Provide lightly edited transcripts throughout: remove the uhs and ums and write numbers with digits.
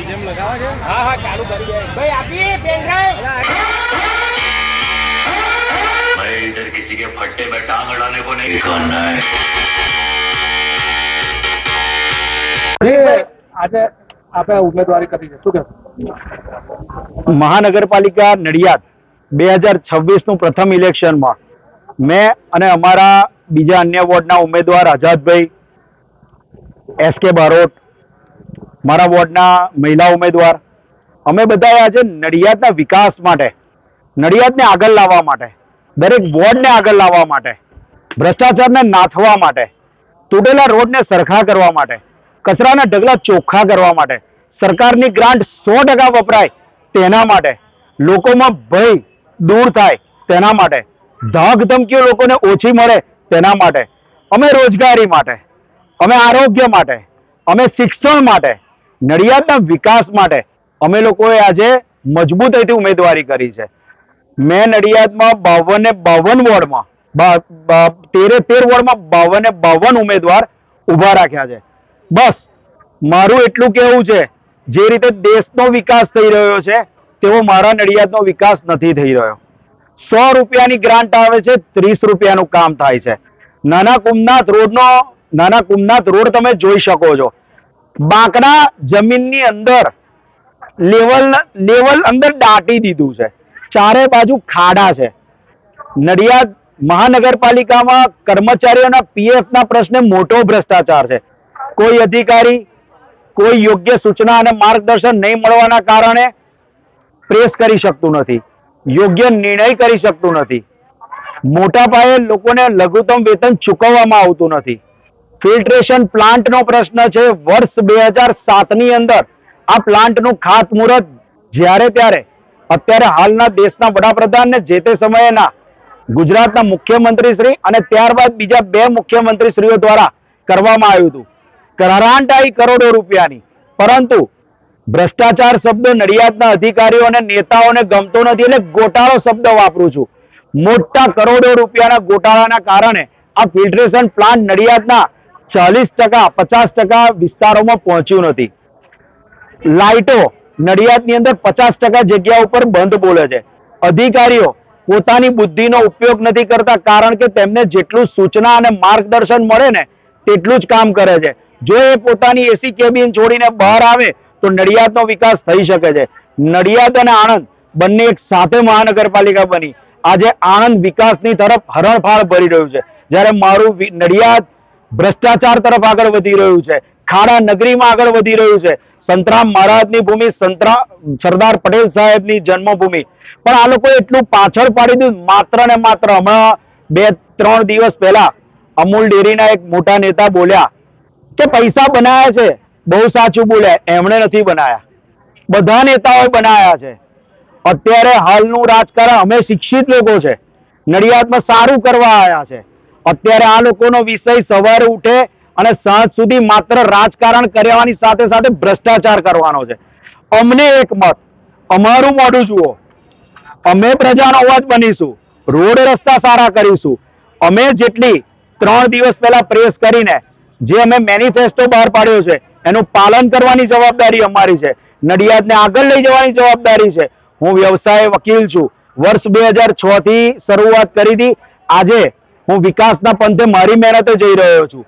બીજેમ લગાવા છે? હા હા ચાલુ કરી દે ભાઈ આપી પેન ડ્રાઈવ मैं इधर किसी के फट्टे में टांग अड़ाने को नहीं करना है। આજે આપણે ઉમેદવારી કરી છે, શું કહેશો? મહાનગરપાલિકા નડિયાદ 2026 નું પ્રથમ ઇલેક્શનમાં મેં અને અમારા બીજા અન્ય વોર્ડના ઉમેદવાર આઝાદભાઈ એસકે બારોટ, મારા વોર્ડના મહિલા ઉમેદવાર, અમે બધાએ આજે નડિયાદના વિકાસ માટે, નડિયાદને આગળ લાવવા માટે, દરેક વોર્ડને આગળ લાવવા માટે, ભ્રષ્ટાચારને નાથવા માટે, તૂટેલા રોડને સરખા કરવા માટે, કચરાના ઢગલા ચોખ્ખા કરવા માટે, સરકારની ગ્રાન્ટ 100% વપરાય તેના માટે, લોકોમાં ભય દૂર થાય તેના માટે, ધાક ધમકીઓ લોકોને ઓછી મળે તેના માટે, અમે રોજગારી માટે, અમે આરોગ્ય માટે, અમે શિક્ષણ માટે, નડિયાદના વિકાસ માટે અમે લોકોએ આજે મજબૂતાઈથી ઉમેદવારી કરી છે. મેં નડિયાદમાં 52 વોર્ડમાં 13 વોર્ડમાં 52 ઉમેદવાર ઊભા રાખ્યા છે. બસ મારું એટલું કહેવું છે, જે રીતે દેશનો વિકાસ થઈ રહ્યો છે તેવો મારા નડિયાદનો વિકાસ નથી થઈ રહ્યો. 100 રૂપિયાની ગ્રાન્ટ આવે છે, 30 રૂપિયાનું કામ થાય છે. નાના કુમનાથ રોડ તમે જોઈ શકો છો. બાંકડા જમીનની અંદર લેવલ અંદર દાટી દીધું છે. ચારે બાજુ ખાડા છે. નડિયાદ મહાનગરપાલિકામાં કર્મચારીઓના પીએફના પ્રશ્ને મોટો ભ્રષ્ટાચાર છે. કોઈ અધિકારી કોઈ યોગ્ય સૂચના અને માર્ગદર્શન નહીં મળવાના કારણે પ્રેસ કરી શકતું નથી, યોગ્ય નિર્ણય કરી શકતું નથી. મોટા પાયે લોકોને લઘુત્તમ વેતન ચૂકવવામાં આવતું નથી. ફિલ્ટ્રેશન પ્લાન્ટનો પ્રશ્ન છે. વર્ષ 2007ની અંદર આ પ્લાન્ટનું ખાતમુહૂર્ત જ્યારે ત્યારે અત્યારે હાલના દેશના વડાપ્રધાન ને જે તે સમયના ગુજરાતના મુખ્યમંત્રી શ્રી અને ત્યારબાદ બીજા 2 મુખ્યમંત્રીશ્રીઓ દ્વારા કરવામાં આવ્યું હતું. ગ્રાન્ટ આવી કરોડો રૂપિયાની, પરંતુ ભ્રષ્ટાચાર શબ્દ નડિયાદના અધિકારીઓ અને નેતાઓને ગમતો નથી, એટલે ગોટાળો શબ્દ વાપરું છું. મોટા કરોડો રૂપિયાના ગોટાળાના કારણે આ ફિલ્ટ્રેશન પ્લાન્ટ નડિયાદના 40% 50% વિસ્તારોમાં પહોંચ્યું નથી. લાઇટો નડિયાદની અંદર 50% જગ્યા ઉપર બંધ બોલે છે. અધિકારીઓ પોતાની બુદ્ધિનો ઉપયોગ નથી કરતા, કારણ કે તેમને જેટલું સૂચના અને માર્ગદર્શન મળે ને તેટલું જ કામ કરે છે. જો એ પોતાની એસી કેબિન છોડીને બહાર આવે તો નડિયાદનો વિકાસ થઈ શકે છે. નડિયાદ અને આણંદ બંને એક સાથે મહાનગરપાલિકા બની આજે આણંદ વિકાસની તરફ હરણફાળ ભરી રહ્યું છે, જ્યારે મારું નડિયાદ ભ્રષ્ટાચાર તરફ આગળ વધી રહ્યું છે, ખાડા નગરીમાં આગળ વધી રહ્યું છે. સંતરામ મહારાજની ભૂમિ, સરદાર પટેલ સાહેબની જન્મભૂમિ, પણ આ લોકો એટલું પાછળ પાડી દીધું. માત્ર ને માત્ર હમણાં 2-3 દિવસ પહેલા અમૂલ ડેરીના એક મોટા નેતા બોલ્યા કે પૈસા બનાયા છે. બહુ સાચું બોલ્યા, એમણે નથી બનાયા, બધા નેતાઓએ બનાયા છે. અત્યારે હાલનું રાજકારણ, અમે શિક્ષિત લોકો છે, નડિયાદમાં સારું કરવા આવ્યા છે. અત્યારે આ લોકોનો વિષય સવારે ઉઠે અને સાંજ સુધી માત્ર રાજકારણ કરવાની સાથે સાથે ભ્રષ્ટાચાર કરવાનો છે. અમને એક મત, અમારું મોઢું જુઓ, અમે પ્રજાનો અવાજ બનીશું, રોડ રસ્તા સારા કરીશું. અમે જેટલી 3 દિવસ પહેલા પ્રેસ કરીને જે અમે મેનિફેસ્ટો બહાર પાડ્યો છે એનું પાલન કરવાની જવાબદારી અમારી છે. નડિયાદને આગળ લઈ જવાની જવાબદારી છે. હું વ્યવસાય વકીલ છું, વર્ષ 2006 થી શરૂઆત કરી હતી. આજે હું વિકાસના પંથે મારી મહેનતે જઈ રહ્યો છું.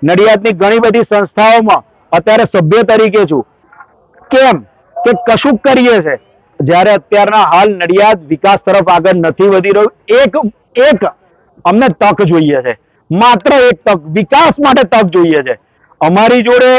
નડિયાદની ઘણી બધી સંસ્થાઓમાં અત્યારે સભ્ય તરીકે છું. કેમ કે કશું કરીએ છે, જ્યારે અત્યારના હાલ નડિયાદ વિકાસ તરફ આગળ નથી વધી રહ્યું. એક અમને તક જોઈએ છે, માત્ર એક તક, વિકાસ માટે તક જોઈએ છે. અમારી જોડે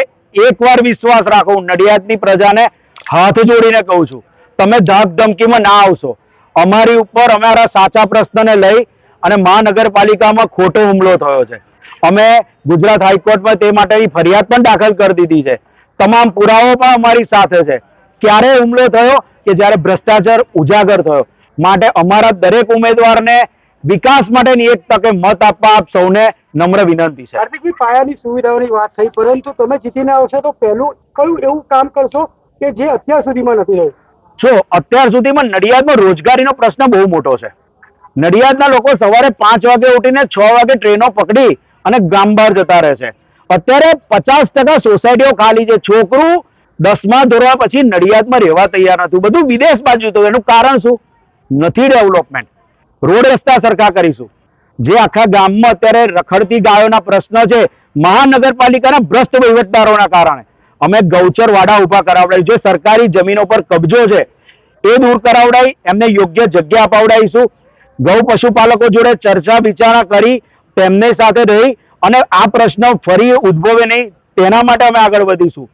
એકવાર વિશ્વાસ રાખો. નડિયાદની પ્રજાને હાથ જોડીને કહું છું, તમે ધાક ધમકીમાં ના આવશો. અમારી ઉપર અમારા સાચા પ્રશ્નને લઈ અને મહાનગરપાલિકામાં ખોટો હુમલો થયો છે. અમે ગુજરાત હાઈકોર્ટમાં તે માટેની ફરિયાદ પણ દાખલ કરી દીધી છે. તમામ પુરાવો પણ અમારી સાથે છે. ક્યારે હુમલો થયો કે જ્યારે ભ્રષ્ટાચાર ઉજાગર થયો. માટે અમારા દરેક ઉમેદવારને વિકાસ માટેની એક તકે મત આપવા આપ સૌને નમ્ર વિનંતી છે. હાર્દિકભાઈ, પાયાની સુવિધાઓની વાત થઈ, પરંતુ તમે જીતીને આવશો તો પહેલું કયું એવું કામ કરશો કે જે અત્યાર સુધીમાં નથી રહ્યું? જો અત્યાર સુધીમાં નડિયાદમાં રોજગારીનો પ્રશ્ન બહુ મોટો છે. નડિયાદના લોકો સવારે 5 વાગે ઉઠીને 6 વાગે ટ્રેનો પકડી અને ગામ બહાર જતા રહે છે. અત્યારે 50% સોસાયટીઓ ખાલી છે. છોકરું 10મા ધોરણ પછી નડિયાદમાં રહેવા તૈયાર નથી, બધું વિદેશ બાજુ હતું. એનું કારણ શું? નથી ડેવલપમેન્ટ. રોડ રસ્તા સરખા કરીશું. જે આખા ગામમાં અત્યારે રખડતી ગાયોના પ્રશ્ન છે, મહાનગરપાલિકાના ભ્રષ્ટ વહીવટદારોના કારણે અમે ગૌચર વાડા ઉભા કરાવડાવી, જે સરકારી જમીનો પર કબજો છે એ દૂર કરાવડાવી, એમને યોગ્ય જગ્યા અપાવડાવીશું. ગૌ પશુપાલકો જોડે ચર્ચા વિચારણા કરી તેમની સાથે રહી અને આ પ્રશ્ન ફરી ઉદ્ભવે નહીં તેના માટે અમે આગળ વધીશું.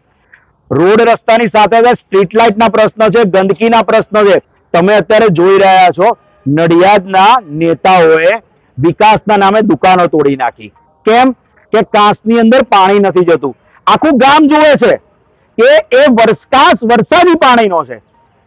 રોડ રસ્તાની સાથે સ્ટ્રીટ લાઇટના પ્રશ્ન છે, ગંદકીના પ્રશ્ન છે. તમે અત્યારે જોઈ રહ્યા છો નડિયાદના નેતાઓએ વિકાસના નામે દુકાનો તોડી નાખી. કેમ કે કાંસની અંદર પાણી નથી જતું. આખું ગામ જોવે છે કે એ કાંસ વરસાદી પાણીનો છે,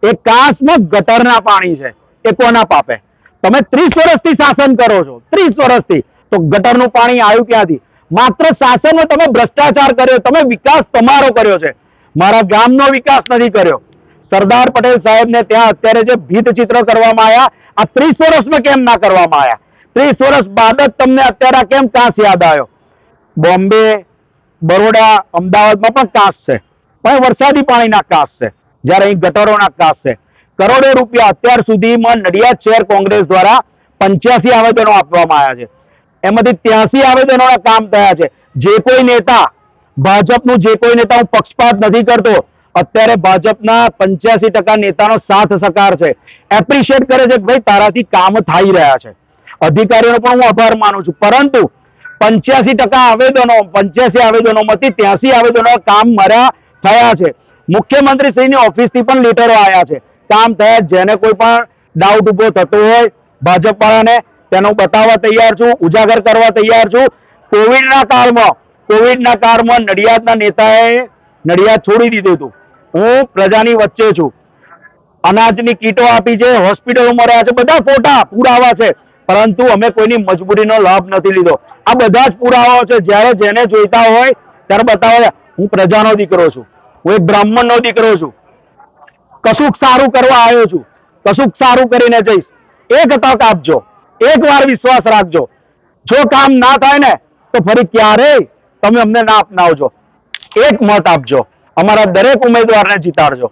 એ કાંસમાં ગટરના પાણી છે. એ કોના પાપે? તમે 30 વર્ષથી શાસન કરો છો, 30 વર્ષથી, તો ગટરનું પાણી આવ્યું ક્યાંથી? માત્ર શાસનમાં તમે ભ્રષ્ટાચાર કર્યો, તમે વિકાસ તમારો કર્યો છે, મારા ગામનો વિકાસ નથી કર્યો. સરદાર પટેલ સાહેબને ત્યાં અત્યારે જે ભીત ચિત્ર કરવામાં આવ્યા, આ 30 વર્ષમાં કેમ ના કરવામાં આવ્યા? 30 વર્ષ બાદ જ તમને અત્યારે કેમ કાંસ યાદ આવ્યો? બોમ્બે, બરોડા, અમદાવાદમાં પણ કાંસ છે, પણ વરસાદી પાણીના કાંસ છે, જ્યારે અહીં ગટરોના કાંસ છે. કરોડો રૂપિયા અત્યાર સુધીમાં નડિયાદ શહેર કોંગ્રેસ દ્વારા 85 આવેદનો આપવામાં આવ્યા છે. એમાંથી 83 આવેદનોના કામ થયા છે. જે કોઈ નેતા, ભાજપનું જે કોઈ નેતા, હું પક્ષપાત નથી કરતો, અત્યારે ભાજપના 85% નેતાનો સાથ સહકાર છે, એપ્રિશિએટ કરે છે કે ભાઈ તારાથી કામ થઈ રહ્યા છે. અધિકારીઓનો પણ હું આભાર માનું છું, પરંતુ 85 આવેદનોમાંથી 83 આવેદનો કામ મારા થયા છે. મુખ્યમંત્રી શ્રીની ઓફિસથી પણ લેટરો આવ્યા છે, કામ થયા. જેને કોઈ પણ ડાઉટ ઉભો થતો હોય ભાજપ વાળાને, તેનો બતાવવા તૈયાર છું, ઉજાગર કરવા તૈયાર છું. કોવિડના કાળમાં નડિયાદના નેતાએ નડિયાદ છોડી દીધું હતું. હું પ્રજાની વચ્ચે છું, અનાજની કીટો આપી છે, હોસ્પિટલોમાં રહ્યા છે, બધા ફોટા પુરાવા છે, પરંતુ અમે કોઈની મજબૂરીનો લાભ નથી લીધો. આ બધા જ પુરાવાઓ છે. જ્યારે જેને જોઈતા હોય ત્યારે બતાવે. હું પ્રજાનો દીકરો છું, હું એક બ્રાહ્મણનો દીકરો છું, કશુંક સારું કરવા આવ્યો છું, કશુંક સારું કરીને જઈશ. એક તક આપજો, એક વાર વિશ્વાસ રાખજો. જો કામ ના થાય ને તો ફરી ક્યારેય તમે અમને ના અપનાવજો. એક મત આપજો, અમારા દરેક ઉમેદવારને જીતાડજો.